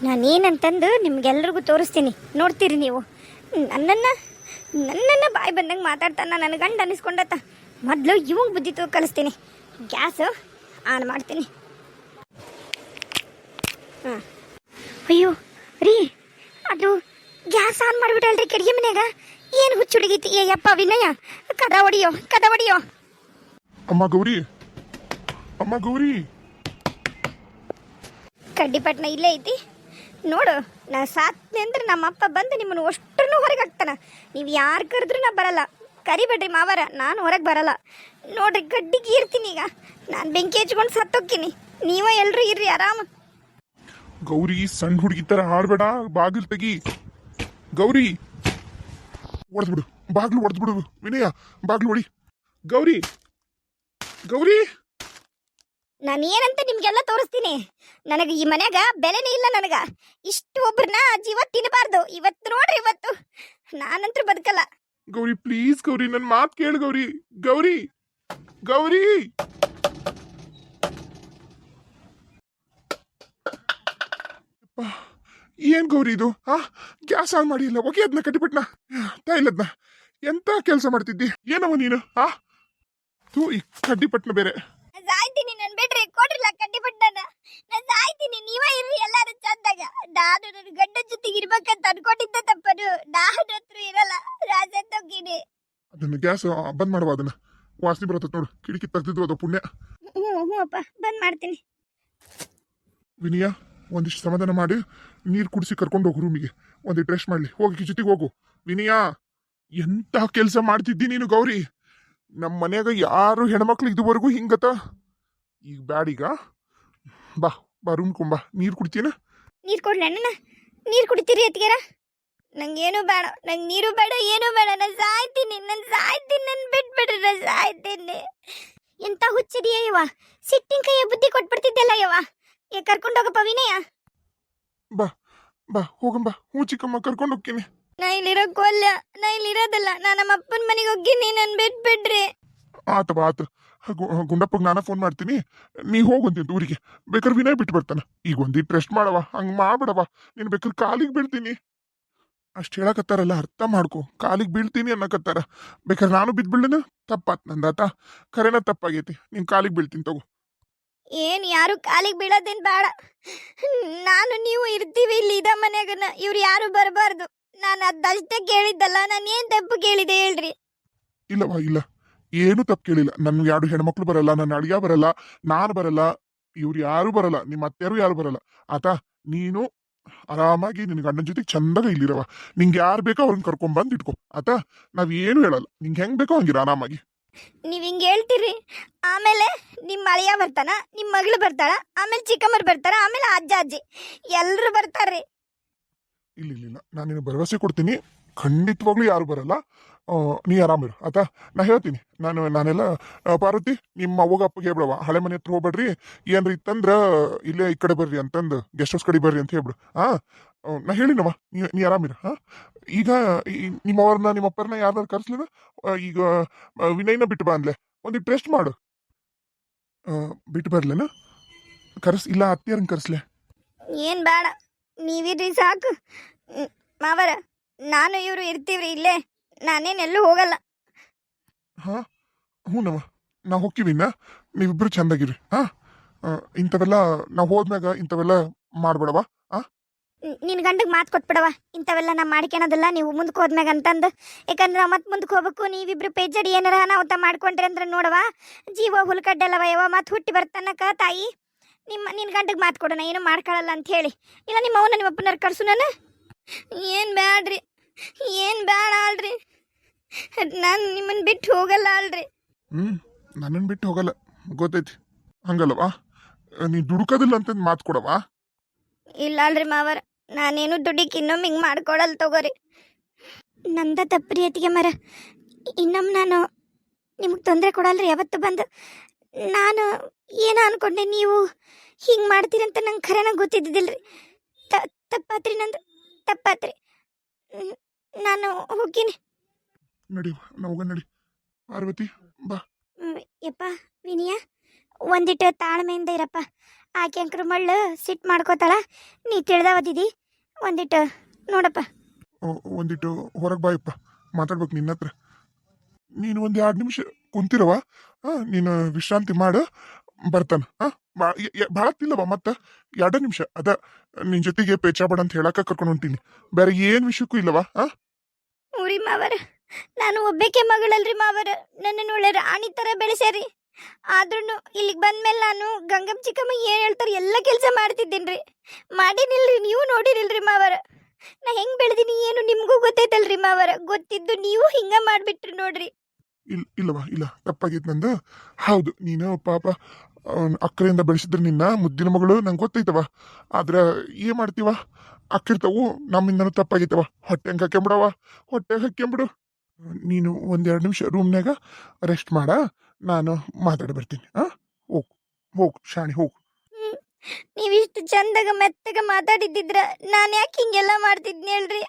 ನಾನೇನಂತಂದು ನಿಮ್ಗೆಲ್ರಿಗೂ ತೋರಿಸ್ತೀನಿ, ನೋಡ್ತೀರಿ ನೀವು. ನನ್ನನ್ನು ಬಾಯಿ ಬಂದಂಗೆ ಮಾತಾಡ್ತಾನ ನನ್ನ ಗಂಡ ಅನಿಸ್ಕೊಂಡತ್ತ. ಮೊದಲು ಇವಂಗೆ ಬುದ್ಧಿ ಕಲಿಸ್ತೀನಿ. ಗ್ಯಾಸ್ ಆನ್ ಮಾಡ್ತೀನಿ. ಹಾಂ, ಅಯ್ಯೋ ರೀ, ಅದು ಗ್ಯಾಸ್ ಆನ್ ಮಾಡಿಬಿಟ್ಟಲ್ರಿ ಕೆಡಿಗೆ ಮನ್ಯಾಗ. ಏನು ಹುಚ್ಚು ಹುಡುಗೈತಿ ಯಪ್ಪ ವಿನಯ, ಕದ ಹೊಡಿಯೋ. ಅಮ್ಮ ಗೌರಿ, ಅಮ್ಮ ಗೌರಿ, ಕಡ್ಡಿಪಟ್ನ ಇಲ್ಲೇ ಐತಿ ನೋಡು. ನಾ ಸಾತ್ನೆ ಅಂದ್ರೆ ನಮ್ಮಪ್ಪ ಬಂದು ನಿಮ್ಮನ್ನು ಅಷ್ಟನ್ನು ಹೊರಗೆ ಹಾಕ್ತಾನ. ನೀವು ಯಾರು ಕರೆದ್ರೂ ನಾ ಬರಲ್ಲ. ಕರಿಬೇಡ್ರಿ ಮಾವರ, ನಾನು ಹೊರಗೆ ಬರಲ್ಲ ನೋಡ್ರಿ. ಗಡ್ಡಿಗೆ ಇರ್ತೀನಿ ಈಗ. ನಾನು ಬೆಂಕಿ ಹಚ್ಕೊಂಡು ಸತ್ತೋಗ್ತೀನಿ. ನೀವ ಎಲ್ಲರೂ ಇರ್ರಿ ಆರಾಮ. ಗೌರಿ ಸಣ್ಣ ಹುಡುಗಿ ತರ ಆಡ್ಬೇಡ, ಬಾಗಿಲು ತೆಗಿ. ಗೌರಿ ಹೊಡೆದ್ಬಿಡು, ಬಾಗ್ಲು ಹೊಡೆದ್ಬಿಡು. ವಿನಯ ಬಾಗ್ಲು ಹೊಡಿ. ಗೌರಿ, ಗೌರಿ, ನಾನು ಏನಂತ ನಿಮ್ಗೆಲ್ಲ ತೋರಿಸ್ತೀನಿ. ನನಗೆ ಈ ಮನ್ಯಾಗ ಬೆಲೆನೇ ಇಲ್ಲ. ನನಗ ಇಷ್ಟು ಒಬ್ರನ್ನ ಜೀವ ತಿನ್ನಬಾರ್ದು. ಇವತ್ತು ನೋಡ್ರಿ, ಇವತ್ತು ನಾನಂತೂ ಬದುಕಲ್ಲ. ಗೌರಿ ಪ್ಲೀಸ್ ಗೌರಿ, ನನ್ನ ಮಾತು ಕೇಳು ಗೌರಿ. ಗೌರಿ, ಗೌರಿ, ಏನ್ ಗೌರಿ ಇದು? ಗ್ಯಾಸ್ ಆನ್ ಮಾಡಿ ಇಲ್ಲ, ಒಗೆ ಅದನ್ನ ಕಟ್ಟಿಬಿಟ್ನ ತಾಯಿಲ್ಲದ್ನ. ಎಂತ ಕೆಲಸ ಮಾಡ್ತಿದ್ದಿ ಏನವ ನೀನು? ತೂ ಈ ಕಡ್ಡಿಪಟ್ನ ಬೇರೆ. ಸಾಯ್ತೀನಿ, ನನ್ ಬಿಡ್ರಿ, ಕೊಡ್ರಿಲ್ಲ ಕಡ್ಡಿಪಟ್ಟನ. ನಾನು ಸಾಯ್ತೀನಿ, ನೀವೇ ಇರ್ರಿ ಎಲ್ಲಾರು ಚಂದಾಗ. ನಾನು ನನ್ನ ಗಂಡ ಜೊತೆಗೆ ಇರ್ಬೇಕಂತ ಅನ್ಕೊಂಡಿದ್ದ ತಪ್ಪನು. ನಾನು ಹತ್ರ ಇರಲ್ಲ, ರಾಜತ್ತೋಗಿನಿ. ಅದನ್ನ ಗ್ಯಾಸ್ ಬಂದ್ ಮಾಡುವ, ಅದನ್ನ ವಾಸನೆ ಬರತ್ತ ನೋಡು. ಕಿಟಕಿ ತೆಗ್ದಿದ್ದು ಅದು ಪುಣ್ಯ. ಹ್ಞೂ ಅಪ್ಪ, ಬಂದ್ ಮಾಡ್ತೀನಿ. ವಿನಯ ಒಂದಿಷ್ಟು ಸಮಾಧಾನ ಮಾಡಿ ನೀರು ಕುಡಿಸಿ ಕರ್ಕೊಂಡು ಹೋಗು ರೂಮಿಗೆ. ಒಂದಿಟ್ಟು ರೆಸ್ಟ್ ಮಾಡ್ಲಿ. ಹೋಗಿ ಜೊತೆಗೆ ಹೋಗು. ವಿನಯ ಎಂತ ಕೆಲಸ ಮಾಡ್ತಿದ್ದಿ ನೀನು ಗೌರಿ? ನಮ್ಮ ಮನ್ಯಾಗ ಯಾರು ಹೆಣ್ಮಕ್ಳು ಇದುವರೆಗೂ ಹಿಂಗತ. ಈಗ ಬ್ಯಾಡೀಗ. ಬಾ ಬಾ ರೂಮ್ಕೊಂಬಾ. ನೀರು ಕುಡ್ತೀನ? ನೀರು ಕೊಡ್ಲ ಅಣ್ಣ? ನೀರು ಕುಡಿತೀರಿ ಅತ್ತಿಗೆರ? ನಂಗೇನು ಬೇಡ, ನಂಗೆ ನೀರು ಬೇಡ, ಏನೂ ಬೇಡ. ನಾನು ಸಾಯ್ತೀನಿ, ನನ್ನ ಬಿಟ್ಬಿಡ್ರಿ, ನಾನು ಸಾಯ್ತೀನಿ. ಎಂತ ಹುಚ್ಚಿದೆಯಾ ಯವ್ವ? ಸಿಟ್ಟಿನ ಕೈಯ ಬುದ್ಧಿ ಕೊಟ್ಬಿಡ್ತಿದ್ದೆಲ್ಲ ಯವ್ವ. ಕರ್ಕೊಂಡೋಗಪ್ಪ ವಿನಯ. ಬಾ ಬಾ ಹೋಗಂಬಾ. ಹ್ಞೂ ಚಿಕ್ಕಮ್ಮ, ಕರ್ಕೊಂಡು ಹೋಗ್ತೀನಿ. ನಾ ಇಲ್ಲಿರೋಲ್ಲ, ನಾ ಇಲ್ಲಿರೋದಲ್ಲ. ನಾನು ನಮ್ಮ ಅಪ್ಪನ ಮನೆಗೆ ಹೋಗಿನಿ, ನನ್ನ ಬಿಟ್ಬಿಡ್ರಿ. ಆತ ಬಾ ಆತ. ಗುಂಡಪ್ಪಗೆ ನಾನ ಫೋನ್ ಮಾಡ್ತೀನಿ, ನೀ ಹೋಗಂತ ಊರಿಗೆ. ಬೇಕಾದ್ರೆ ವಿನಯ್ ಬಿಟ್ಟು ಬರ್ತಾನ. ಈಗ ಒಂದಿಟ್ಟು ರೆಸ್ಟ್ ಮಾಡವ, ಹಂಗೆ ಮಾಡ್ಬಿಡವ. ನೀನು ಬೇಕಾದ್ರೆ ಕಾಲಿಗೆ ಬೀಳ್ತೀನಿ ಅಷ್ಟು ಹೇಳಕತ್ತಾರಲ್ಲ, ಅರ್ಥ ಮಾಡ್ಕೊ. ಕಾಲಿಗೆ ಬೀಳ್ತೀನಿ ಅನ್ನಕತ್ತಾರ. ಬೇಕಾದ್ರೆ ನಾನು ಬಿದ್ದುಬಿಡ್ಲೇನ? ತಪ್ಪಾತ್ ನಂದಾತ. ಖರೇನ ತಪ್ಪಾಗೈತಿ. ನೀನು ಕಾಲಿಗೆ ಬೀಳ್ತೀನಿ ತಗೋ. ಏನು ಯಾರು ಕಾಲಿಗೆ ಬೀಳೋದೇನು ಬೇಡ. ನಾನು ನೀವು ಇರ್ತೀವಿ ಇಲ್ಲಿ ಇದ ಮನ್ಯಾಗನ. ಇವ್ರು ಯಾರು ಬರಬಾರ್ದು. ನಾನು ಅದಷ್ಟೇ ಕೇಳಿದ್ದಲ್ಲ. ನಾನು ಏನು ತಪ್ಪು ಕೇಳಿದೆ ಹೇಳ್ರಿ? ಇಲ್ಲವಾ, ಇಲ್ಲ, ಏನು ತಪ್ಪು ಕೇಳಿಲ್ಲ. ನನ್ಗೆ ಯಾರು ಹೆಣ್ಮಕ್ಳು ಬರಲ್ಲ, ನನ್ನ ಅಳಿಯ ಬರಲ್ಲ, ನಾನು ಬರಲ್ಲ, ಇವ್ರು ಯಾರು ಬರಲ್ಲ, ನಿಮ್ಮ ಅತ್ತೆಯರು ಯಾರು ಬರಲ್ಲ. ಆತ ನೀನು ಆರಾಮಾಗಿ ನಿನ್ನ ಗಂಡನ ಜೊತೆಗೆ ಚಂದಾಗ ಇಲ್ಲಿರವ. ನಿಂಗೆ ಯಾರು ಬೇಕೋ ಅವ್ರನ್ನ ಕರ್ಕೊಂಡ್ಬಂದು ಇಟ್ಕೊ. ಆತ ನಾವೇನು ಹೇಳಲ್ಲ. ನಿಂಗೆ ಹೆಂಗೆ ಬೇಕೋ ಹಂಗಿರ ಆರಾಮಾಗಿ. ನೀವು ಹಿಂಗೆ ಹೇಳ್ತೀರಿ, ಆಮೇಲೆ ನಿಮ್ಮ ಅಳಿಯ ಬರ್ತಾನ, ನಿಮ್ಮ ಮಗಳು ಬರ್ತಾಳ, ಆಮೇಲೆ ಚಿಕ್ಕಮ್ಮರು ಬರ್ತಾರ, ಆಮೇಲೆ ಅಜ್ಜ ಅಜ್ಜಿ ಎಲ್ಲರೂ ಬರ್ತಾರ್ರಿ. ಇಲ್ಲ ಇಲ್ಲ ಇಲ್ಲ, ನಾನು ನಿನಗೆ ಭರವಸೆ ಕೊಡ್ತೀನಿ. ಖಂಡಿತವಾಗ್ಲೂ ಯಾರು ಬರಲ್ಲ. ನೀ ಆರಾಮಿರು ಆತ. ನಾ ಹೇಳ್ತೀನಿ. ನಾನೆಲ್ಲ ಪಾರ್ವತಿ ನಿಮ್ಮ ಅವ್ವಗ ಅಪ್ಪಗೆ ಹೇಳ್ಬಿಡವ, ಹಳೆ ಮನೆ ಹತ್ರ ಹೋಗ್ಬೇಡ್ರಿ, ಏನ್ರ ಇತ್ತಂದ್ರ ಇಲ್ಲೇ ಈ ಕಡೆ ಬರ್ರಿ ಅಂತಂದು ಗೆಸ್ಟ್ ಹೌಸ್ ಕಡೆ ಬರ್ರಿ ಅಂತ ಹೇಳ್ಬಿಡು. ನಾ ಹೇಳಿನವ, ನೀ ಆರಾಮಿರು. ಈಗ ನಿಮ್ಮವ್ರನ್ನ ನಿಮ್ಮಪ್ಪರನ್ನ ಯಾರನ್ನ ಕರ್ಸ್ಲಿಲ್ಲ. ಈಗ ವಿನಯ್ನ ಬಿಟ್ಟು ಬಾ ಅಂದ್ಲೆ, ಒಂದಿಟ್ಟು ರೆಸ್ಟ್ ಮಾಡು. ಬಿಟ್ಟು ಬರ್ಲೇನ? ಇಲ್ಲ ಅತ್ತಿಯರನ್ನ ಕರ್ಸ್ಲೆ? ಏನು ಬೇಡ, ನೀವಿರ್ರಿ ಸಾಕು. ಮಾವರ, ನಾನು ಇವರು ಇರ್ತೀವ್ರಿ ಇಲ್ಲೇ. ನಾನೇನೆಲ್ಲೂ ಹೋಗಲ್ಲ. ಹ್ಞೂನವ, ನಾವು ಹೋಗ್ತೀವಿನ್ನ. ನೀವಿಬ್ರು ಚಂದಾಗಿರಿ. ಇಂಥವೆಲ್ಲ ನಾವು ಹೋದ್ಮ್ಯಾಗ ಇಂಥವೆಲ್ಲ ಮಾಡ್ಬೇಡವ. ನಿನ್ನ ಗಂಡಗೆ ಮಾತು ಕೊಟ್ಬಿಡವ, ಇಂಥವೆಲ್ಲ ನಾ ಮಾಡ್ಕೊಳೋದಿಲ್ಲ ನೀವು ಮುಂದಕ್ಕೆ ಹೋದ್ಮ್ಯಾಗ ಅಂತಂದು. ಯಾಕಂದ್ರೆ ನಾವು ಮತ್ತೆ ಮುಂದಕ್ಕೆ ಹೋಗ್ಬೇಕು. ನೀವಿಬ್ರು ಪೇಜಡಿ ಏನಾರ ಅನಾಹುತ ಮಾಡ್ಕೊಂಡ್ರಿ ಅಂದ್ರೆ ನೋಡವ, ಜೀವ ಹುಲ್ಕಡ್ಡಲ್ಲವ ಯವ. ಮತ್ತೆ ಹುಟ್ಟಿ ಬರ್ತಾನಕ ತಾಯಿ. ನಿನ್ನ ಗಂಡಗೆ ಮಾತು ಕೊಡೋಣ, ಏನು ಮಾಡ್ಕೊಳ್ಳಲ್ಲ ಅಂತ ಹೇಳಿ. ಇಲ್ಲ ನಿಮ್ಮ ಅವನ ನಿಮ್ಮ ಅಪ್ಪನಾರು ಕರ್ಸು. ನಾನು ಏನು ಬ್ಯಾಡ್ರಿ, ಏನು ಬೇಡ ಅಲ್ರಿ. ನಾನು ನಿಮ್ಮನ್ನು ಬಿಟ್ಟು ಹೋಗಲ್ಲ ಅಲ್ರಿ. ನನ್ನನ್ನು ಬಿಟ್ಟು ಹೋಗಲ್ಲ, ಗೊತ್ತೈತಿ. ಹಂಗಲ್ಲವಾ, ನೀ ದುಡುಕೋದಿಲ್ಲ ಅಂತಂದು ಮಾತು ಕೊಡವಾ? ಇಲ್ಲ ಅಲ್ರಿ ಮಾವರ, ನಾನೇನು ದುಡ್ಡಿಗೆ ಇನ್ನೊಮ್ಮೆ ಹಿಂಗೆ ಮಾಡ್ಕೊಡಲ್ಲ ತಗೋರಿ. ನಂದ ತಪ್ಪರಿ ಅತ್ತಿಗೆ ಮರ. ಇನ್ನೊಮ್ಮೆ ನಾನು ನಿಮಗೆ ತೊಂದರೆ ಕೊಡಲ್ರಿ ಯಾವತ್ತು ಬಂದು. ನಾನು ಏನೋ ಅನ್ಕೊಂಡೆ, ನೀವು ಹಿಂಗೆ ಮಾಡ್ತೀರಂತ ನಂಗೆ ಖರೇನಾಗ ಗೊತ್ತಿದ್ದಿದ್ದಿಲ್ರಿ. ತಪ್ಪಾತ್ರಿ, ನಂದು ತಪ್ಪಾತ್ರಿ. ನಾನು ಹೋಗ್ತೀನಿ. ನಡಿ, ನಾವು ನಡಿ. ಪಾರ್ವತಿ ಬಾ. ಯಪ್ಪ ವಿನಯ, ಒಂದಿಟ್ಟು ತಾಳ್ಮೆಯಿಂದ ಇರಪ್ಪ. ಆಕೆ ಅಂಕ್ರು ಮಳ್ಳು ಸಿಟ್ಟು ಮಾಡ್ಕೋತಾಳ. ನೀ ತಿಳಿದವದಿದಿ ಒಂದಿಟ್ಟು ನೋಡಪ್ಪ. ಒಂದಿಟ್ಟು ಹೊರಗೆ ಬಾಯಪ್ಪ, ಮಾತಾಡ್ಬೇಕು ನಿನ್ನ ಹತ್ರ. ನೀನು ಒಂದು 2 ನಿಮಿಷ ಕುಂತಿರವ, ನೀನು ವಿಶ್ರಾಂತಿ ಮಾಡು, ಬರ್ತಾನ. ಭಾಳ ತಿಲ್ಲವ, ಮತ್ತೆ 2 ನಿಮಿಷ ಅದ ನಿನ್ ಜೊತೆಗೆ ಪೇಚಾಬಡ ಅಂತ ಹೇಳಕ್ಕ ಕರ್ಕೊಂಡು ಹೊಂಟೀನಿ, ಬೇರೆ ಏನ್ ವಿಷಯಕ್ಕೂ ಇಲ್ಲವ. ಊರಿ ಮಾವರ, ನಾನು ಒಬ್ಬೇಕೆ ಮಗಳಲ್ರಿ ಮಾವರ. ನನ್ನ ಒಳ್ಳೆ ರಾಣಿ ಥರ ಬೆಳೆಸ್ಯಾರಿ. ಆದ್ರೂ ಇಲ್ಲಿಗೆ ಬಂದ್ಮೇಲೆ ನಾನು ಗಂಗಮ್ಮ ಚಿಕ್ಕಮ್ಮ ಏನು ಹೇಳ್ತಾರೆ ಎಲ್ಲ ಕೆಲಸ ಮಾಡ್ತಿದ್ದೀನ್ರಿ. ಮಾಡೀನಿಲ್ರಿ, ನೀವು ನೋಡಿರಿಲ್ರಿ ಮಾವರ. ನಾ ಹೆಂಗೆ ಬೆಳೆದೀನಿ ಏನು ನಿಮಗೂ ಗೊತ್ತೈತಲ್ರಿ ಮಾವರ. ಗೊತ್ತಿದ್ದು ನೀವು ಹಿಂಗೆ ಮಾಡಿಬಿಟ್ರಿ ನೋಡ್ರಿ. ಇಲ್ಲವ, ಇಲ್ಲ, ತಪ್ಪಾಗೈತೆ ನಂದು. ಹೌದು, ನೀನು ಪಾಪ ಅಕ್ಕರಿಂದ ಬೆಳೆಸಿದ್ರೆ ನಿನ್ನ ಮುದ್ದಿನ ಮಗಳು ನಂಗೆ ಗೊತ್ತೈತವ. ಆದ್ರೆ ಏನ್ ಮಾಡ್ತೀವ, ಅಕ್ಕಿರ್ತಾವು, ನಮ್ಮಿಂದನೂ ತಪ್ಪಾಗೈತವ. ಹೊಟ್ಟೆಗೆ ಹಾಕ್ಯಂಬಿಡವ, ಹೊಟ್ಟೆಗೆ ಹಾಕ್ಯಂಬಿಡು. ನೀನು 1-2 ನಿಮಿಷ ರೂಮ್ನಾಗ ರೆಸ್ಟ್ ಮಾಡ, ನಾನು ಮಾತಾಡಿ ಬರ್ತೀನಿ. ಹೋಗು ಹೋಗು ಶಾಣಿ, ಹೋಗು. ನೀವಿಷ್ಟು ಚಂದಾಗ ಮೆತ್ತಗ ಮಾತಾಡಿದ್ದಿದ್ರ ನಾನು ಯಾಕೆ ಹಿಂಗೆಲ್ಲ ಮಾಡ್ತಿದ್ನಿ ಹೇಳ್ರಿ.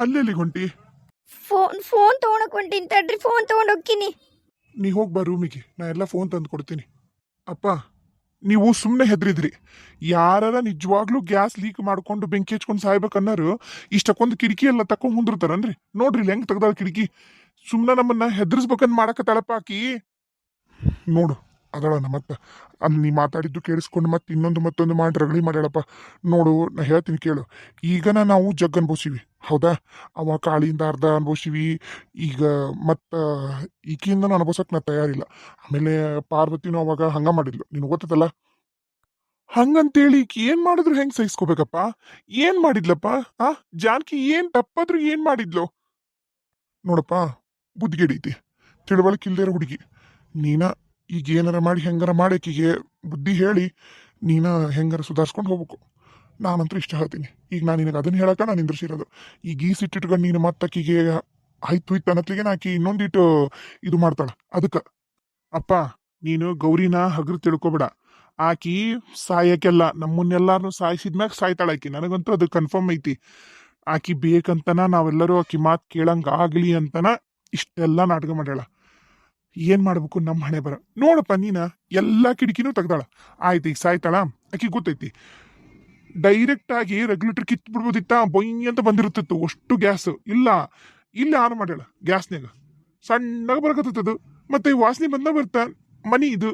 ಅಲ್ಲೆಲ್ಲಿ ಹೊಂಟಿ? ಫೋನ್ ತೊಗೊಳಕ್ ಹೊಂಟಿನಿ ತಡ್ರಿ, ಫೋನ್ ತೊಗೊಂಡು ಹೋಗ್ತೀನಿ. ನೀ ಹೋಗಿ ಬಾ ರೂಮಿಗೆ, ನಾ ಎಲ್ಲ ಫೋನ್ ತಂದು ಕೊಡ್ತೀನಿ. ಅಪ್ಪ, ನೀವು ಸುಮ್ಮನೆ ಹೆದ್ರಿದ್ರಿ. ಯಾರ ನಿಜವಾಗ್ಲೂ ಗ್ಯಾಸ್ ಲೀಕ್ ಮಾಡ್ಕೊಂಡು ಬೆಂಕಿ ಹಚ್ಕೊಂಡು ಸಾಯ್ಬೇಕನ್ನಾರು ಇಷ್ಟಕ್ಕೊಂದು ಕಿಟಕಿ ಎಲ್ಲ ತಕೊಂಡ್ ಕುಂದಿರ್ತಾರನ್ರಿ. ನೋಡ್ರಿ ಹೆಂಗ್ ತೆಗ್ದಾಳ ಕಿಟಕಿ. ಸುಮ್ಮನೆ ನಮ್ಮನ್ನ ಹೆದರ್ಸ್ಬೇಕಂದ್ ಮಾಡಕತ್ತಾಳಪ್ಪ ಆಕಿ. ನೋಡು ಅದಳ ಮತ್ತೆ ಅಲ್ಲಿ ನೀ ಮಾತಾಡಿದ್ದು ಕೇಳಿಸ್ಕೊಂಡು ಮತ್ತೆ ಇನ್ನೊಂದು ಮತ್ತೊಂದು ಮಾಡಿ ರಗಳಿ ಮಾಡ್ಯಾಳಪ್ಪ. ನೋಡು, ನಾ ಹೇಳ್ತೀನಿ ಕೇಳು. ಈಗನ ನಾವು ಜಗ್ ಅನ್ಭವಿಸಿವಿ, ಹೌದಾ? ಅವ ಕಾಳಿಯಿಂದ ಅರ್ಧ ಅನ್ಭವಿಸಿವಿ. ಈಗ ಮತ್ತ ಈಕಿಯಿಂದ ಅನ್ಭವಿಸಕ್ ನಾ ತಯಾರಿಲ್ಲ. ಆಮೇಲೆ ಪಾರ್ವತಿನೂ ಅವಾಗ ಹಂಗ ಮಾಡಿದ್ಲು, ನೀನು ಗೊತ್ತದಲ್ಲ. ಹಂಗಂತೇಳಿ ಈಕಿ ಏನ್ ಮಾಡಿದ್ರು ಹೆಂಗ್ ಸಹಿಸ್ಕೋಬೇಕಪ್ಪ? ಏನ್ ಮಾಡಿದ್ಲಪ್ಪ? ಜಾನ್ಕಿ ಏನ್ ತಪ್ಪಾದ್ರು ಏನ್ ಮಾಡಿದ್ಲು? ನೋಡಪ್ಪ, ಬುದ್ಧಿಗೆಡೈತಿ, ತಿಳುವಳಿಕೆ ಇಲ್ದೇ ಇರೋ ಹುಡುಗಿ. ನೀನ ಈಗ ಏನಾರ ಮಾಡಿ ಹೆಂಗಾರ ಮಾಡಿ ಆಕಿಗೆ ಬುದ್ಧಿ ಹೇಳಿ ನೀನ ಹೆಂಗಾರ ಸುಧಾರಿಸ್ಕೊಂಡು ಹೋಗ್ಬೇಕು. ನಾನಂತೂ ಇಷ್ಟ ಹೇಳ್ತೀನಿ. ಈಗ ನಾನು ನಿನಗೆ ಅದನ್ನ ಹೇಳಕ್ಕ ನಾನು ನಿಂದ್ರಿಸಿರೋದು. ಈಗ ಈ ಸಿಟ್ಟಿಟ್ಕೊಂಡು ನೀನು ಮತ್ತಾಕಿಗೆ ಆಯ್ತು ಅನ್ನತ್ಲಿಗೆ ಆಕಿ ಇನ್ನೊಂದಿಟ್ಟು ಇದು ಮಾಡ್ತಾಳ. ಅದಕ್ಕೆ ಅಪ್ಪ, ನೀನು ಗೌರಿನ ಹಗರು ತಿಳ್ಕೊಬೇಡ. ಆಕಿ ಸಾಯಕ್ಕೆಲ್ಲ ನಮ್ಮನ್ನೆಲ್ಲಾರು ಸಾಯಿಸಿದ್ಮ್ಯಾಗ ಸಾಯ್ತಾಳ ಆಕಿ. ನನಗಂತೂ ಅದು ಕನ್ಫರ್ಮ್ ಐತಿ. ಆಕಿ ಬೇಕಂತನ ನಾವೆಲ್ಲರೂ ಆಕಿ ಮಾತು ಕೇಳಂಗ ಆಗ್ಲಿ ಅಂತನ ಇಷ್ಟೆಲ್ಲ ನಾಟಕ ಮಾಡ್ಯಾಳ. ಏನ್ ಮಾಡ್ಬೇಕು ನಮ್ಮ ಹಣೆ ಬರ. ನೋಡಪ್ಪ, ನೀನ ಎಲ್ಲಾ ಕಿಟಕಿನೂ ತೆಗ್ದಾಳ, ಆಯ್ತು, ಈಗ ಸಾಯ್ತಾಳ, ಆಕಿ ಗೊತ್ತೈತಿ. ಡೈರೆಕ್ಟ್ ಆಗಿ ರೆಗ್ಯುಲೇಟರ್ ಕಿತ್ ಬಿಡ್ಬೋದಿತ್ತ, ಬೊಯ್ ಅಂತ ಬಂದಿರುತ್ತಿತ್ತು ಅಷ್ಟು ಗ್ಯಾಸ್. ಇಲ್ಲ, ಇಲ್ಲಿ ಆನ್ ಮಾಡ್ಯಾಳ ಗ್ಯಾಸ್ನಾಗ, ಸಣ್ಣಗ ಬರಕತ್ತದು. ಮತ್ತೆ ವಾಸನೆ ಬಂದ ಬರ್ತಾ ಮನಿ ಇದು.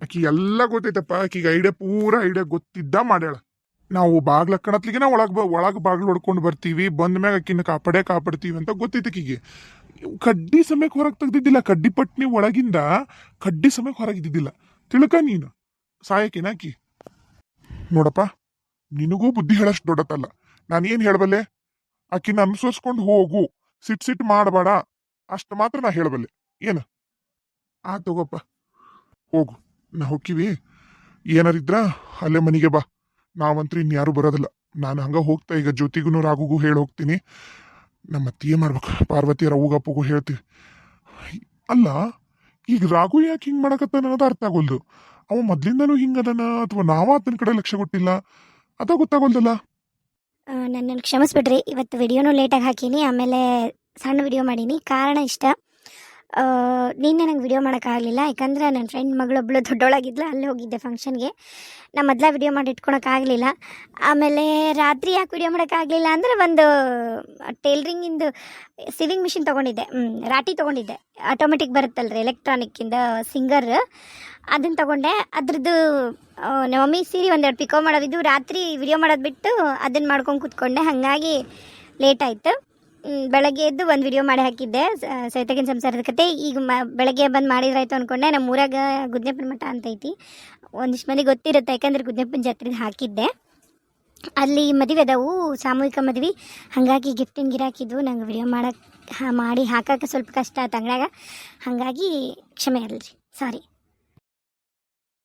ಆಕಿ ಎಲ್ಲ ಗೊತ್ತೈತಪ್ಪ, ಆಕಿಗೆ ಐಡಿಯಾ ಪೂರಾ ಐಡಿಯಾ ಗೊತ್ತಿದ್ದ ಮಾಡ್ಯಾಳ. ನಾವು ಬಾಗ್ಲ ಕಣತ್ಲಿಗೆ ನಾವು ಒಳಗೆ ಬಾಗ್ಲು ಹೊಡ್ಕೊಂಡು ಬರ್ತೀವಿ, ಬಂದ ಮ್ಯಾಗ ಆಕಿನ ಕಾಪಾಡ್ತೀವಿ ಅಂತ ಗೊತ್ತೈತೆ ಆಕಿಗೆ. ಕಡ್ಡಿ ಸಮಯಕ್ಕೆ ಹೊರಗೆ ತೆಗ್ದಿದ್ದಿಲ್ಲ, ಕಡ್ಡಿ ಪಟ್ನಿ ಒಳಗಿಂದ ಕಡ್ಡಿ ಸಮಯಕ್ಕೆ ಹೊರಗಿದ್ದಿದ್ದಿಲ್ಲ. ತಿಳ್ಕ ನೀನು ಸಾಯಕೇನ ಆಕಿ. ನೋಡಪ್ಪ, ನಿನಗೂ ಬುದ್ಧಿ ಹೇಳಷ್ಟು ದೊಡ್ಡತಲ್ಲ. ನಾನೇನ್ ಹೇಳಬಲ್ಲೆ, ಆಕಿನ ಅನುಸರಿಸ್ಕೊಂಡು ಹೋಗು, ಸಿಟ್ ಮಾಡಬೇಡ, ಅಷ್ಟು ಮಾತ್ರ ನಾ ಹೇಳಬಲ್ಲೆ. ಏನು ತಗೋಪ್ಪ, ಹೋಗು, ನಾ ಹೋಗ್ತೀವಿ. ಏನಾರಿದ್ರ ಅಲ್ಲೇ ಮನೆಗೆ ಬಾ, ನಾವಂತ್ರಿ ಇನ್ಯಾರು ಬರೋದಿಲ್ಲ. ನಾನು ಹಂಗ ಹೋಗ್ತಾ ಈಗ ಜ್ಯೋತಿಗೂ ರಾಗುಗೂ ಹೇಳಿ ಹೋಗ್ತೀನಿ. ನಮ್ಮ ಅತ್ತಿಗೆ ಮಾಡ್ಬೇಕು, ಪಾರ್ವತಿ ರವ್ಗಪ್ಪಗೂ ಹೇಳ್ತೀವಿ. ಅಲ್ಲ, ಈಗ ರಾಘು ಯಾಕೆ ಹಿಂಗ್ ಮಾಡಕತ್ತಾನ ಅನ್ನೋದು ಅರ್ಥ ಆಗೋಲ್ದು. ಅವ ಮೊದ್ಲಿಂದನೂ ಹಿಂಗದನ ಅಥವಾ ನಾವ ಆತನ ಕಡೆ ಲಕ್ಷ್ಯ ಕೊಟ್ಟಿಲ್ಲ, ಅದ ಗೊತ್ತಾಗೋಲ್ದಲ್ಲ. ನನ್ನನ್ನು ಕ್ಷಮಿಸ್ಬಿಡ್ರಿ, ಇವತ್ತು ವಿಡಿಯೋನು ಲೇಟಾಗಿ ಹಾಕೀನಿ, ಆಮೇಲೆ ಸಣ್ಣ ವಿಡಿಯೋ ಮಾಡೀನಿ. ಕಾರಣ ಇಷ್ಟ, ನಿನ್ನೆ ನಂಗೆ ವಿಡಿಯೋ ಮಾಡೋಕ್ಕಾಗಲಿಲ್ಲ, ಯಾಕಂದ್ರೆ ನನ್ನ ಫ್ರೆಂಡ್ ಮಗಳೊಬ್ಳು ದೊಡ್ಡೊಳಗಿದ್ಲು, ಅಲ್ಲಿ ಹೋಗಿದ್ದೆ ಫಂಕ್ಷನ್ಗೆ. ನಾ ಮೊದಲ ವಿಡಿಯೋ ಮಾಡಿ ಇಟ್ಕೊಳಕ್ಕಾಗಲಿಲ್ಲ. ಆಮೇಲೆ ರಾತ್ರಿ ಯಾಕೆ ವಿಡಿಯೋ ಮಾಡೋಕ್ಕಾಗಲಿಲ್ಲ ಅಂದರೆ, ಒಂದು ಟೇಲ್ರಿಂಗಿಂದು ಸಿವಿಂಗ್ ಮಿಷಿನ್ ತೊಗೊಂಡಿದ್ದೆ, ರಾಟಿ ತೊಗೊಂಡಿದ್ದೆ, ಆಟೋಮೆಟಿಕ್ ಬರುತ್ತಲ್ರಿ, ಎಲೆಕ್ಟ್ರಾನಿಕ್ಕಿಂದ ಸಿಂಗರ್, ಅದನ್ನು ತೊಗೊಂಡೆ. ಅದ್ರದ್ದು ನಮ್ಮ ಮಮ್ಮಿ ಸೀರೆ 1-2 ಪಿಕೋ ಮಾಡೋದಿದ್ದು, ರಾತ್ರಿ ವಿಡಿಯೋ ಮಾಡೋದು ಬಿಟ್ಟು ಅದನ್ನು ಮಾಡ್ಕೊಂಡು ಕೂತ್ಕೊಂಡೆ, ಹಾಗಾಗಿ ಲೇಟ್ ಆಯಿತು. ಬೆಳಗ್ಗೆ ಎದ್ದು ಒಂದು ವಿಡಿಯೋ ಮಾಡಿ ಹಾಕಿದ್ದೆ, ಸೈತಗಿನ ಸಂಸಾರದ ಕತೆ. ಈಗ ಬೆಳಗ್ಗೆ ಬಂದು ಮಾಡಿದ್ರಾಯ್ತು ಅಂದ್ಕೊಂಡೆ. ನಮ್ಮ ಊರಾಗ ಗುದ್ನೆಪ್ಪನ ಮಠ ಅಂತ ಐತಿ, ಒಂದಿಷ್ಟು ಮಂದಿ ಗೊತ್ತಿರುತ್ತೆ, ಯಾಕಂದ್ರೆ ಗುದ್ನೆಪ್ಪನ ಜಾತ್ರೆಗೆ ಹಾಕಿದ್ದೆ. ಅಲ್ಲಿ ಮದುವೆ ಅದಾವು, ಸಾಮೂಹಿಕ ಮದುವೆ, ಹಾಗಾಗಿ ಗಿಫ್ಟಿನ ಗಿರಾಕಿದ್ವು. ನಂಗೆ ವಿಡಿಯೋ ಮಾಡಿ ಹಾಕಕ್ಕೆ ಸ್ವಲ್ಪ ಕಷ್ಟ ಆಯ್ತು ಅಂಗಡ್ಯಾಗ, ಹಾಗಾಗಿ ಕ್ಷಮೆ ಇರಲಿ, ಸಾರಿ.